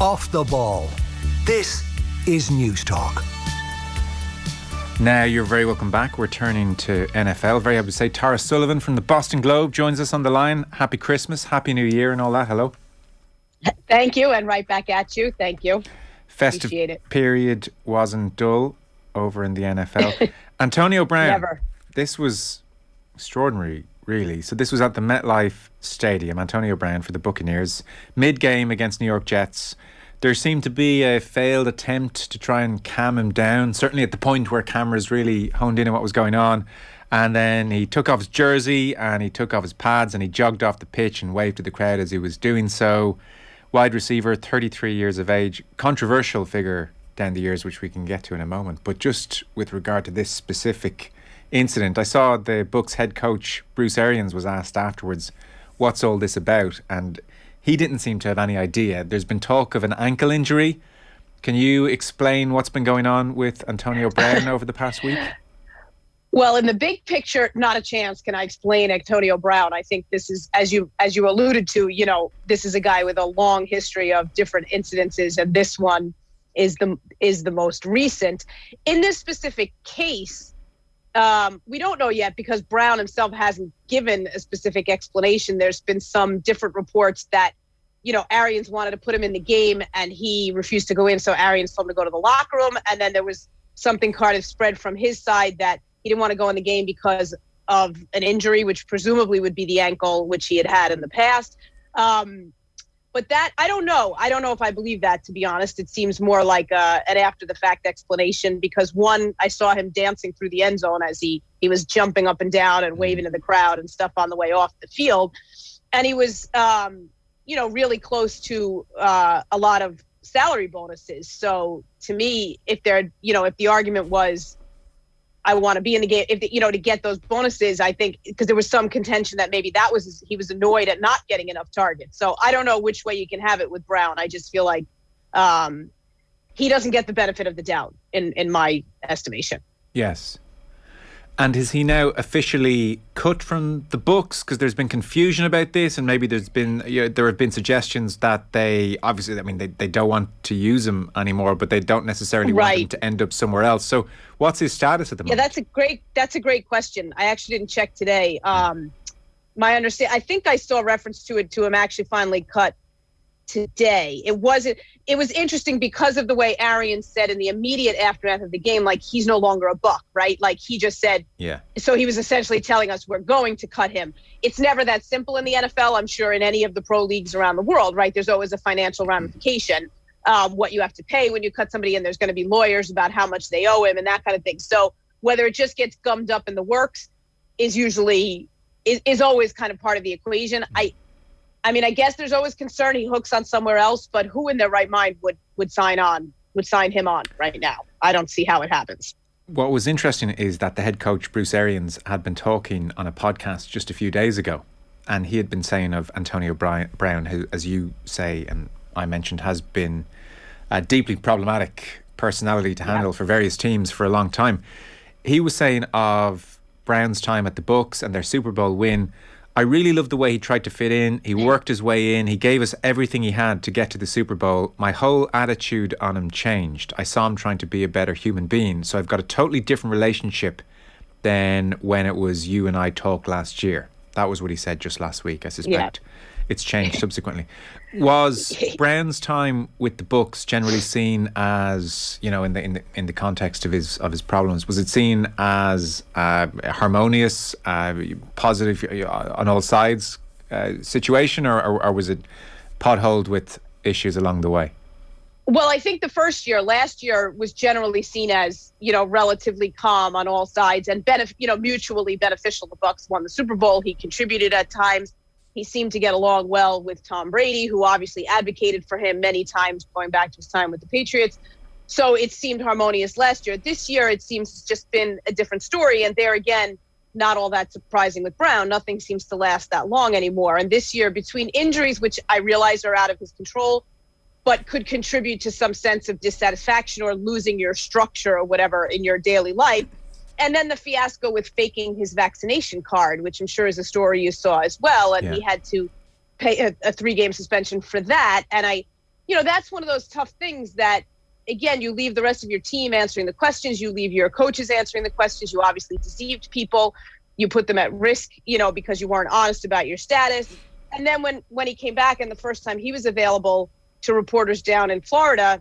off the ball. This is News Talk. Now, you're very welcome back. We're turning to NFL. Very happy to say Tara Sullivan from the Boston Globe joins us on the line. Happy Christmas, Happy New Year and all that. Hello. Thank you, and right back at you. Thank you. Festive period wasn't dull over in the NFL. Antonio Brown. Never. This was extraordinary, really. So this was at the MetLife Stadium, Antonio Brown for the Buccaneers, mid-game against New York Jets. There seemed to be a failed attempt to try and calm him down, certainly at the point where cameras really honed in on what was going on. And then he took off his jersey and he took off his pads and he jogged off the pitch and waved to the crowd as he was doing so. Wide receiver, 33 years of age, controversial figure down the years, which we can get to in a moment. But just with regard to this specific incident, I saw the Bucs head coach, Bruce Arians, was asked afterwards, what's all this about? And he didn't seem to have any idea. There's been talk of an ankle injury. Can you explain what's been going on with Antonio Brown over the past week? Well, in the big picture, not a chance can I explain Antonio Brown. I think this is, as you alluded to, this is a guy with a long history of different incidences, and this one is the most recent. In this specific case, we don't know yet because Brown himself hasn't given a specific explanation. There's been some different reports that, Arians wanted to put him in the game and he refused to go in. So Arians told him to go to the locker room. And then there was something kind of spread from his side that he didn't want to go in the game because of an injury, which presumably would be the ankle, which he had in the past. But that, I don't know. I don't know if I believe that, to be honest. It seems more like an after-the-fact explanation because, one, I saw him dancing through the end zone as he was jumping up and down and waving to the crowd and stuff on the way off the field. And he was, really close to a lot of salary bonuses. So, to me, if the argument was, I want to be in the game, to get those bonuses, I think, because there was some contention that maybe he was annoyed at not getting enough targets. So I don't know which way you can have it with Brown. I just feel like he doesn't get the benefit of the doubt in my estimation. Yes. And is he now officially cut from the Bucs? Because there's been confusion about this, and maybe there have been suggestions that they don't want to use him anymore, but they don't necessarily want him to end up somewhere else. So what's his status at the moment? Yeah, that's a great question. I actually didn't check today. My understanding, I think I saw a reference to him actually finally cut today. It was interesting because of the way Arians said in the immediate aftermath of the game, like, he's no longer a Buck, right? Like, he just said, yeah. So he was essentially telling us we're going to cut him. It's never that simple in the NFL. I'm sure in any of the pro leagues around the world, right? There's always a financial ramification, what you have to pay when you cut somebody, and there's going to be lawyers about how much they owe him and that kind of thing. So whether it just gets gummed up in the works is always kind of part of the equation. I guess there's always concern he hooks on somewhere else, but who in their right mind would sign him on right now? I don't see how it happens. What was interesting is that the head coach, Bruce Arians, had been talking on a podcast just a few days ago, and he had been saying of Antonio Brown, who, as you say and I mentioned, has been a deeply problematic personality to handle for various teams for a long time. He was saying of Brown's time at the Bucs and their Super Bowl win, I really loved the way he tried to fit in. He worked his way in. He gave us everything he had to get to the Super Bowl. My whole attitude on him changed. I saw him trying to be a better human being. So I've got a totally different relationship than when it was you and I talked last year. That was what he said just last week. I suspect it's changed subsequently. Was Brown's time with the Bucs generally seen as, in the context of his problems, was it seen as harmonious, positive on all sides situation, or was it potholed with issues along the way? Well, I think last year was generally seen as, relatively calm on all sides and mutually beneficial. The Bucs won the Super Bowl. He contributed at times. He seemed to get along well with Tom Brady, who obviously advocated for him many times going back to his time with the Patriots. So it seemed harmonious last year. This year, it seems it's just been a different story. And there again, not all that surprising with Brown. Nothing seems to last that long anymore. And this year, between injuries, which I realize are out of his control, but could contribute to some sense of dissatisfaction or losing your structure or whatever in your daily life, and then the fiasco with faking his vaccination card, which I'm sure is a story you saw as well. And he had to pay a 3-game suspension for that. And that's one of those tough things that, again, you leave the rest of your team answering the questions. You leave your coaches answering the questions. You obviously deceived people. You put them at risk, because you weren't honest about your status. And then when he came back and the first time he was available to reporters down in Florida,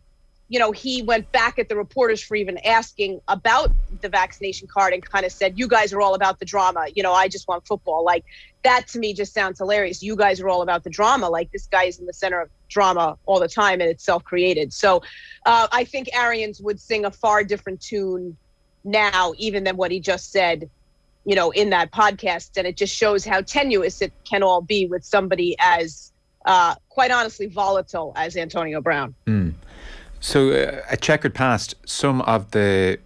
he went back at the reporters for even asking about the vaccination card and kind of said, you guys are all about the drama. I just want football. Like, that to me just sounds hilarious. You guys are all about the drama. Like, this guy is in the center of drama all the time, and it's self-created. So I think Arians would sing a far different tune now, even than what he just said, in that podcast. And it just shows how tenuous it can all be with somebody as, quite honestly, volatile as Antonio Brown. So a checkered past, some of the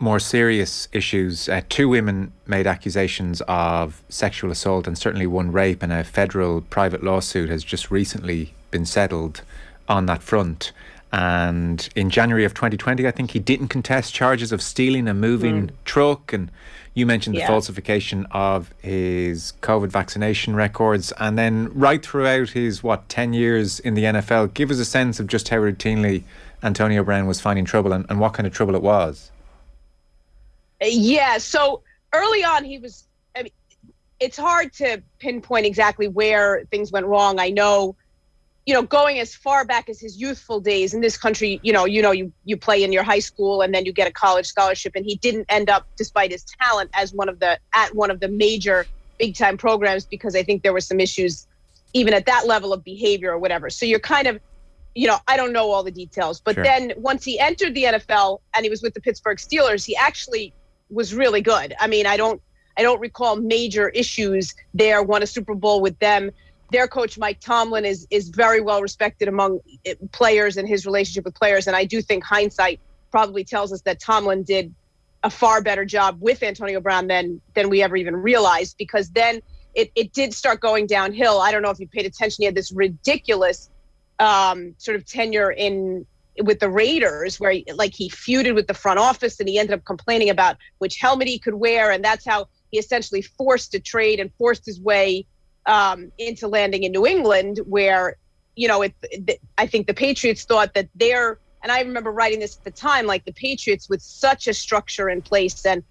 more serious issues, 2 women made accusations of sexual assault and certainly one rape, and a federal private lawsuit has just recently been settled on that front. And in January of 2020, I think he didn't contest charges of stealing a moving truck. And you mentioned the falsification of his COVID vaccination records. And then right throughout his, 10 years in the NFL, give us a sense of just how routinely Antonio Brown was finding trouble and what kind of trouble it was. Yeah, so early on it's hard to pinpoint exactly where things went wrong. I know, going as far back as his youthful days in this country, you play in your high school and then you get a college scholarship, and he didn't end up, despite his talent, at one of the major big time programs, because I think there were some issues even at that level of behavior or whatever. So you're kind of, I don't know all the details, but then once he entered the NFL and he was with the Pittsburgh Steelers, he actually was really good. I mean, I don't recall major issues there. Won a Super Bowl with them. Their coach, Mike Tomlin, is very well respected among players and his relationship with players. And I do think hindsight probably tells us that Tomlin did a far better job with Antonio Brown than we ever even realized, because then it did start going downhill. I don't know if you paid attention. He had this ridiculous sort of tenure with the Raiders, where he feuded with the front office, and he ended up complaining about which helmet he could wear, and that's how he essentially forced a trade and forced his way into landing in New England, where I think the Patriots thought that and I remember writing this at the time, like, the Patriots, with such a structure in place and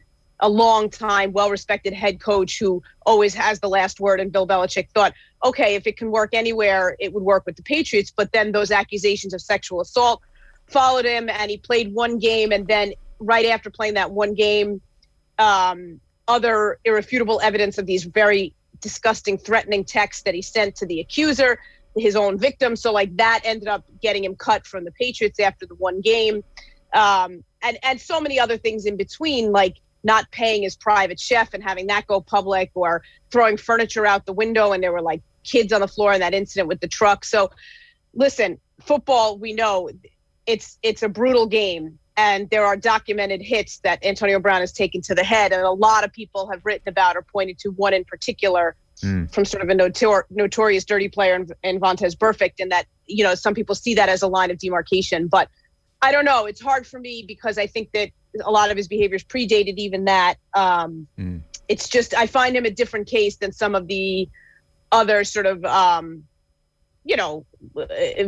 a long time, well-respected head coach who always has the last word, and Bill Belichick thought, okay, if it can work anywhere, it would work with the Patriots. But then those accusations of sexual assault followed him, and he played one game, and then right after playing that one game, other irrefutable evidence of these very disgusting, threatening texts that he sent to the accuser, his own victim. So that ended up getting him cut from the Patriots after the one game, and so many other things in between, like not paying his private chef and having that go public, or throwing furniture out the window, and there were kids on the floor in that incident with the truck. So listen, football, we know it's a brutal game, and there are documented hits that Antonio Brown has taken to the head, and a lot of people have written about or pointed to one in particular from sort of a notorious dirty player in Vontaze Burfict, and that some people see that as a line of demarcation. But I don't know. It's hard for me, because I think that a lot of his behaviors predated even that. It's just, I find him a different case than some of the other sort of,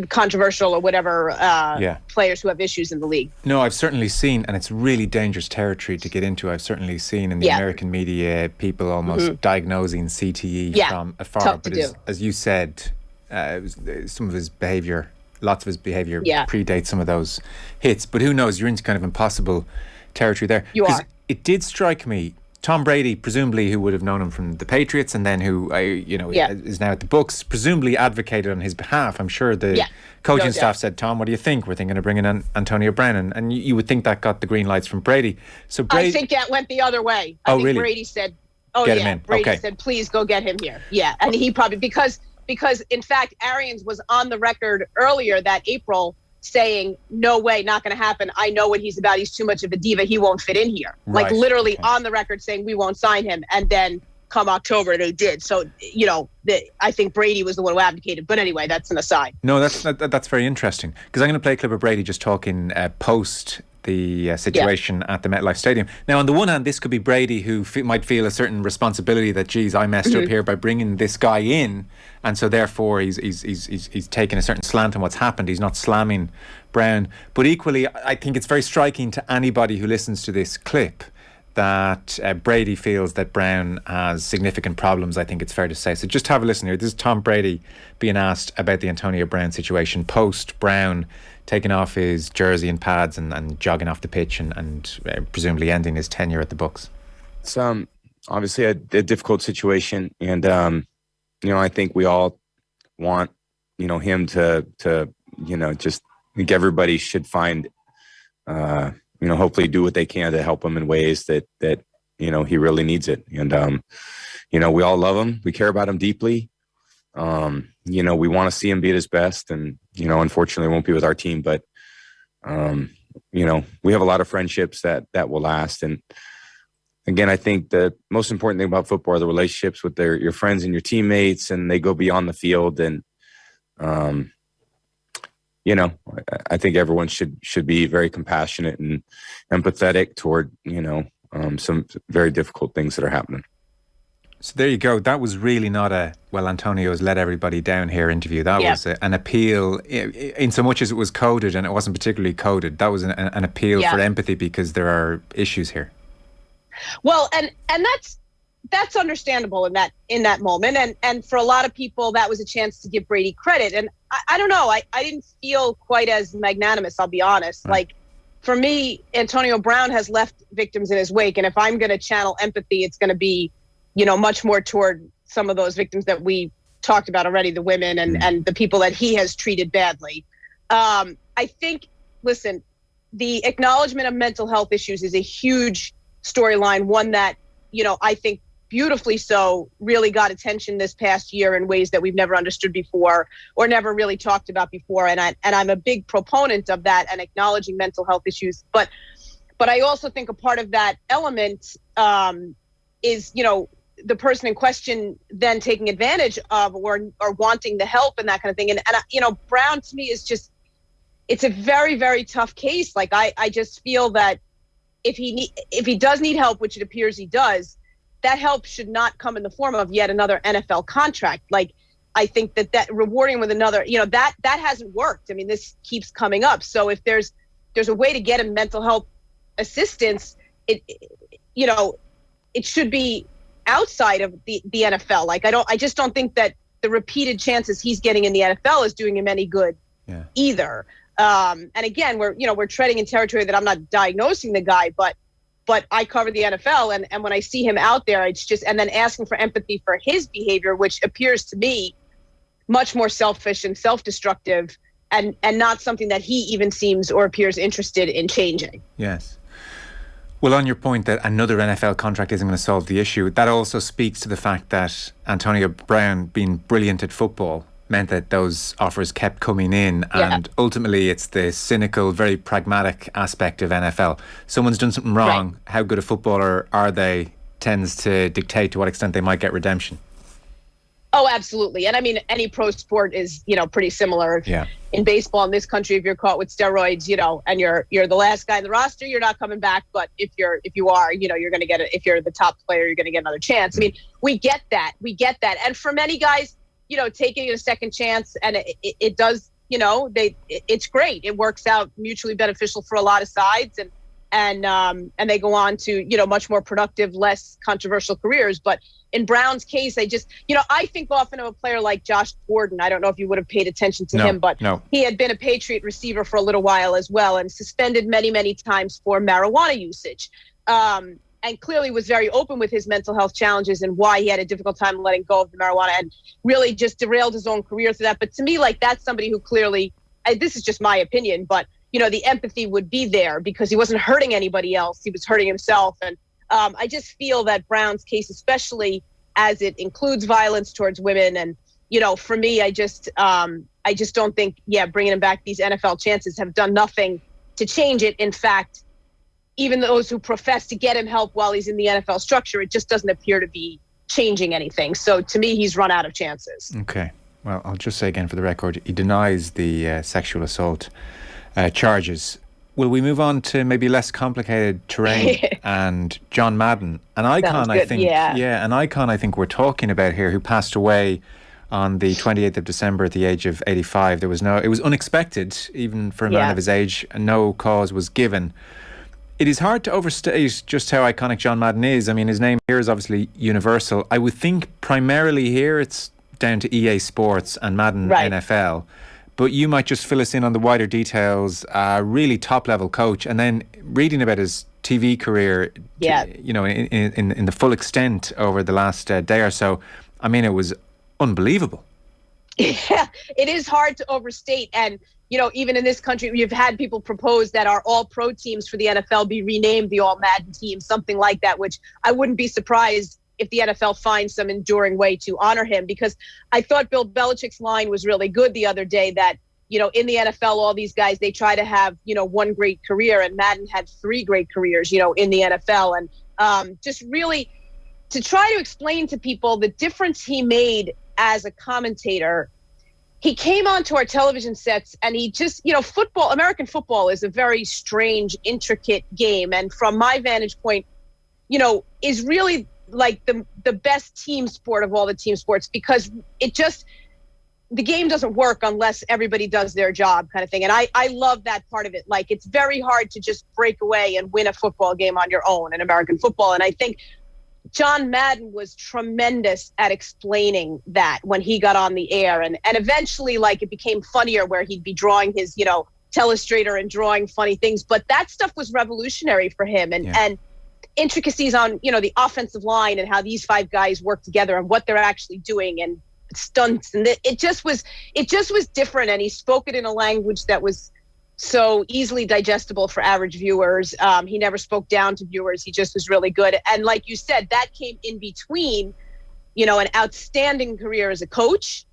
controversial or whatever players who have issues in the league. No, I've certainly seen, and it's really dangerous territory to get into. I've certainly seen in the American media people almost diagnosing CTE from afar. Tough but to do. As you said, some of his behavior, lots of his behavior predates some of those hits. But who knows? You're into kind of impossible territory there. You are. It did strike me, Tom Brady, presumably, who would have known him from the Patriots, and then who is now at the Bucs, presumably advocated on his behalf. I'm sure the coaching staff said, "Tom, what do you think? We're thinking of bringing in Antonio Brown," and you would think that got the green lights from Brady. So Brady, I think that went the other way. I think really? Brady said, "Get him in." Brady said, "Please go get him here." Yeah, and he probably because in fact Arians was on the record earlier that April saying, no way, not going to happen. I know what he's about. He's too much of a diva. He won't fit in here. Right. Literally on the record saying we won't sign him. And then come October, they did. So, I think Brady was the one who advocated. But anyway, that's an aside. No, that's very interesting, because I'm going to play a clip of Brady just talking post the situation at the MetLife Stadium. Now, on the one hand, this could be Brady, who might feel a certain responsibility that, geez, I messed up here by bringing this guy in, and so therefore he's taken a certain slant on what's happened. He's not slamming Brown. But equally, I think it's very striking to anybody who listens to this clip that Brady feels that Brown has significant problems, I think it's fair to say. So just have a listen here. This is Tom Brady being asked about the Antonio Brown situation post Brown taking off his jersey and pads and jogging off the pitch and presumably ending his tenure at the Bucs. It's obviously a difficult situation, and I think we all want him to just I think everybody should find hopefully do what they can to help him in ways that he really needs it. And we all love him. We care about him deeply. We want to see him be at his best, and unfortunately won't be with our team, but we have a lot of friendships that will last. And again, I think the most important thing about football are the relationships with your friends and your teammates, and they go beyond the field. And I think everyone should be very compassionate and empathetic toward some very difficult things that are happening. So there you go. That was really not Antonio has let everybody down here interview. That was an appeal, in so much as it was coded, and it wasn't particularly coded. That was an appeal for empathy, because there are issues here. Well, and that's understandable in that moment, and for a lot of people that was a chance to give Brady credit. And I don't know, I didn't feel quite as magnanimous, I'll be honest. Right. Like, for me, Antonio Brown has left victims in his wake, and if I'm going to channel empathy, it's going to be much more toward some of those victims that we talked about already, the women and the people that he has treated badly. I think, listen, the acknowledgement of mental health issues is a huge storyline, one that, I think beautifully so, really got attention this past year in ways that we've never understood before or never really talked about before. And I'm a big proponent of that and acknowledging mental health issues. But I also think a part of that element is, the person in question then taking advantage of or wanting the help and that kind of thing. And Brown, to me, is just, it's a very, very tough case. Like, I just feel that if he does need help, which it appears he does, that help should not come in the form of yet another NFL contract. Like, I think that rewarding with another, that hasn't worked. I mean, this keeps coming up. So if there's a way to get him mental health assistance, it should be outside of the NFL. Like, I just don't think that the repeated chances he's getting in the NFL is doing him any good either. And again, we're treading in territory that I'm not diagnosing the guy, but I cover the NFL, and when I see him out there, it's just, and then asking for empathy for his behavior, which appears to me much more selfish and self-destructive, and not something that he even seems or appears interested in changing. Yes. Well, on your point that another NFL contract isn't going to solve the issue, that also speaks to the fact that Antonio Brown, being brilliant at football, meant that those offers kept coming in, and ultimately it's the cynical, very pragmatic aspect of NFL. Someone's done something wrong, right. How good a footballer are they tends to dictate to what extent they might get redemption. Oh, absolutely. And I mean, any pro sport is, pretty similar. In baseball in this country, if you're caught with steroids, and you're the last guy in the roster, you're not coming back. But if you are, you're going to get it. If you're the top player, you're going to get another chance. I mean, we get that. And for many guys, taking a second chance, and it does, it's great. It works out mutually beneficial for a lot of sides, and they go on to, much more productive, less controversial careers. But in Brown's case, I think often of a player like Josh Gordon. I don't know if you would have paid attention to him, but he had been a Patriot receiver for a little while as well, and suspended many, many times for marijuana usage. And clearly was very open with his mental health challenges and why he had a difficult time letting go of the marijuana, and really just derailed his own career through that. But to me, like, that's somebody who clearly, this is just my opinion, but, the empathy would be there because he wasn't hurting anybody else. He was hurting himself. And I just feel that Brown's case, especially as it includes violence towards women, and, for me, I just don't think, bringing him back, these NFL chances have done nothing to change it. In fact, even those who profess to get him help while he's in the NFL structure, it just doesn't appear to be changing anything. So to me, he's run out of chances. Okay. Well, I'll just say again for the record, he denies the sexual assault charges. Will we move on to maybe less complicated terrain and John Madden, an icon, I think. Yeah, an icon I think we're talking about here, who passed away on the 28th of December at the age of 85. It was unexpected, even for a man of his age, and no cause was given. It is hard to overstate just how iconic John Madden is. I mean, his name here is obviously universal. I would think primarily here it's down to EA Sports and Madden NFL. But you might just fill us in on the wider details. Really top-level coach, and then reading about his TV career, in the full extent over the last day or so. I mean, it was unbelievable. Yeah, it is hard to overstate. And, even in this country, you've had people propose that our all-pro teams for the NFL be renamed the All-Madden team, something like that, which I wouldn't be surprised if the NFL finds some enduring way to honor him, because I thought Bill Belichick's line was really good the other day that, in the NFL, all these guys, they try to have, one great career, and Madden had 3 great careers, in the NFL. And just really to try to explain to people the difference he made as a commentator. He came onto our television sets and he just, American football is a very strange, intricate game. And from my vantage point, is really like the best team sport of all the team sports, because the game doesn't work unless everybody does their job, kind of thing. And I love that part of it. Like, it's very hard to just break away and win a football game on your own in American football. And I think John Madden was tremendous at explaining that when he got on the air, and eventually, it became funnier where he'd be drawing his, telestrator and drawing funny things, but that stuff was revolutionary for him. And intricacies on, the offensive line and how these 5 guys work together and what they're actually doing, and stunts, and it just was different. And he spoke it in a language that was so easily digestible for average viewers. He never spoke down to viewers. He just was really good. And like you said, that came in between, an outstanding career as a coach,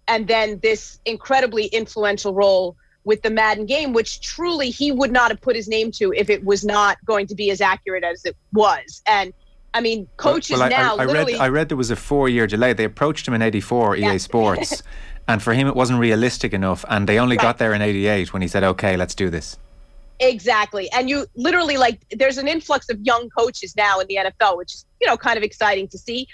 and then this incredibly influential role with the Madden game, which truly he would not have put his name to if it was not going to be as accurate as it was. And I mean, coaches now literally... I read there was a 4-year delay. They approached him in 84, EA Sports, and for him it wasn't realistic enough, and they only got there in 88 when he said, okay, let's do this. Exactly. And you literally, there's an influx of young coaches now in the NFL, which is, kind of exciting to see.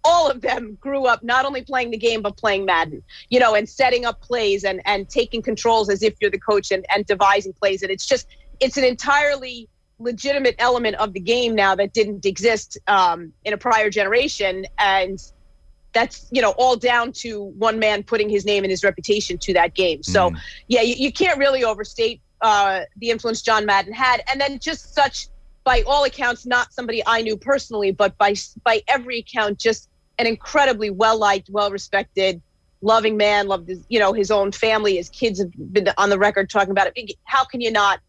All of them grew up not only playing the game, but playing Madden, and setting up plays and taking controls as if you're the coach and devising plays. And it's an entirely legitimate element of the game now that didn't exist in a prior generation. And that's, all down to one man putting his name and his reputation to that game. So, you can't really overstate the influence John Madden had. And then just such, by all accounts, not somebody I knew personally, but by every account, just an incredibly well-liked, well-respected, loving man, loved his own family. His kids have been on the record talking about it. How can you not,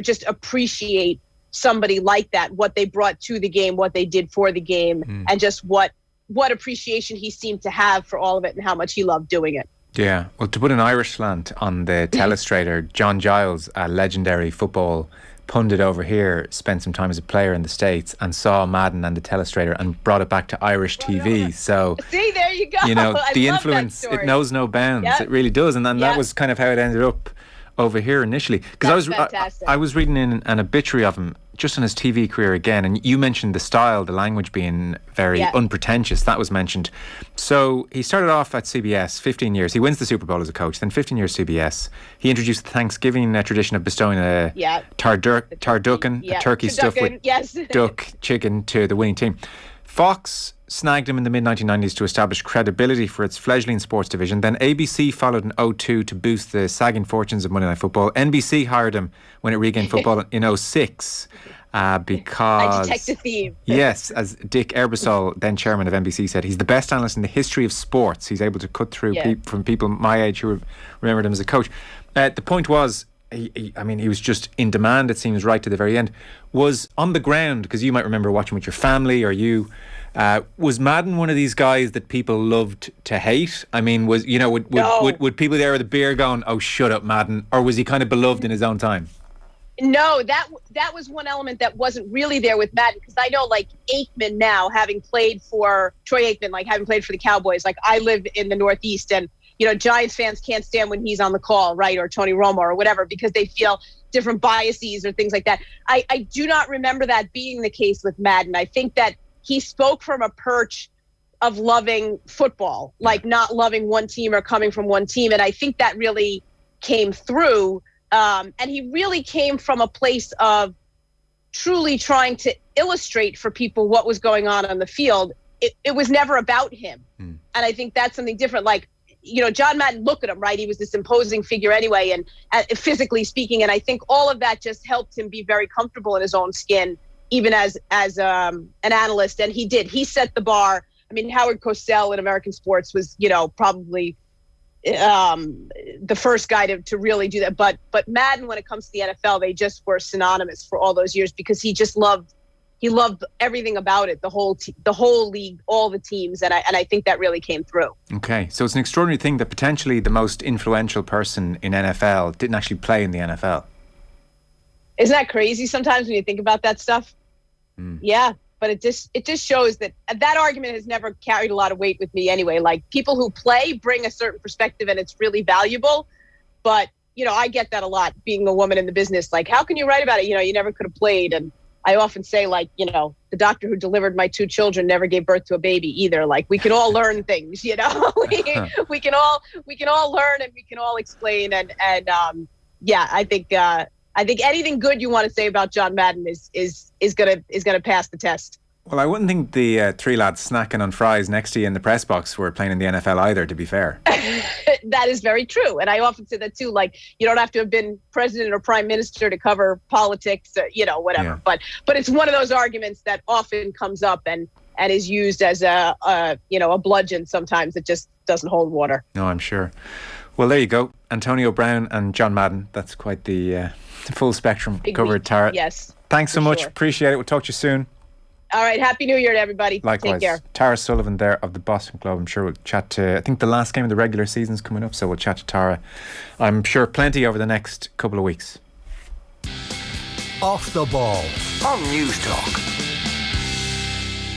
just appreciate somebody like that, what they brought to the game, what they did for the game, and just what appreciation he seemed to have for all of it and how much he loved doing it. Yeah, well, to put an Irish slant on the telestrator, John Giles, a legendary football pundit over here, spent some time as a player in the States and saw Madden and the telestrator and brought it back to Irish TV. So, see, there you go. The influence, it knows no bounds. It really does. And then that was kind of how it ended up over here initially. Because I was reading in an obituary of him just on his TV career again, and you mentioned the style, the language being very unpretentious. That was mentioned. So he started off at CBS, 15 years. He wins the Super Bowl as a coach, then 15 years CBS. He introduced the Thanksgiving tradition of bestowing a turducken, a turkey stuffed with duck chicken to the winning team. Fox snagged him in the mid-1990s to establish credibility for its fledgling sports division. Then ABC followed in 2002 to boost the sagging fortunes of Monday Night Football. NBC hired him when it regained football in 2006 because... I detect a theme. Yes, as Dick Ebersol, then chairman of NBC, said, he's the best analyst in the history of sports. He's able to cut through from people my age who remembered him as a coach. The point was... he was just in demand, it seems, right to the very end. Was on the ground, because you might remember watching with your family, or you, was Madden one of these guys that people loved to hate? I mean, would people there with a beer going, oh, shut up, Madden? Or was he kind of beloved in his own time? No, that was one element that wasn't really there with Madden, because I know, Aikman now, having played for Troy Aikman, having played for the Cowboys, I live in the Northeast, and Giants fans can't stand when he's on the call, right? Or Tony Romo or whatever, because they feel different biases or things like that. I do not remember that being the case with Madden. I think that he spoke from a perch of loving football, like not loving one team or coming from one team. And I think that really came through. And he really came from a place of truly trying to illustrate for people what was going on the field. It was never about him. And I think that's something different. Like, John Madden, look at him, right? He was this imposing figure anyway, and physically speaking. And I think all of that just helped him be very comfortable in his own skin, even as an analyst. And he did. He set the bar. I mean, Howard Cosell in American sports was, probably the first guy to really do that. But Madden, when it comes to the NFL, they just were synonymous for all those years because he loved everything about it, the whole league, all the teams, and I think that really came through. Okay, so it's an extraordinary thing that potentially the most influential person in NFL didn't actually play in the NFL. Isn't that crazy sometimes when you think about that stuff? Yeah. But it just shows that argument has never carried a lot of weight with me anyway. Like, people who play bring a certain perspective and it's really valuable. But, I get that a lot being a woman in the business. Like, how can you write about it? You never could have played. And I often say, like, the doctor who delivered my 2 children never gave birth to a baby either. Like, we can all learn things, we can all learn and we can all explain. And I think anything good you want to say about John Madden is gonna pass the test. Well, I wouldn't think the 3 lads snacking on fries next to you in the press box were playing in the NFL either, to be fair. That is very true. And I often say that too, like, you don't have to have been president or prime minister to cover politics, whatever. Yeah. But it's one of those arguments that often comes up and is used as a bludgeon sometimes. It just doesn't hold water. No, I'm sure. Well, there you go. Antonio Brown and John Madden. That's quite the full spectrum covered, Tara. Yes. Thanks so much. Sure. Appreciate it. We'll talk to you soon. All right. Happy New Year to everybody. Likewise. Take care. Tara Sullivan there of the Boston Globe. I'm sure we'll chat to, I think the last game of the regular season's coming up, so we'll chat to Tara, I'm sure, plenty over the next couple of weeks. Off the ball on News Talk.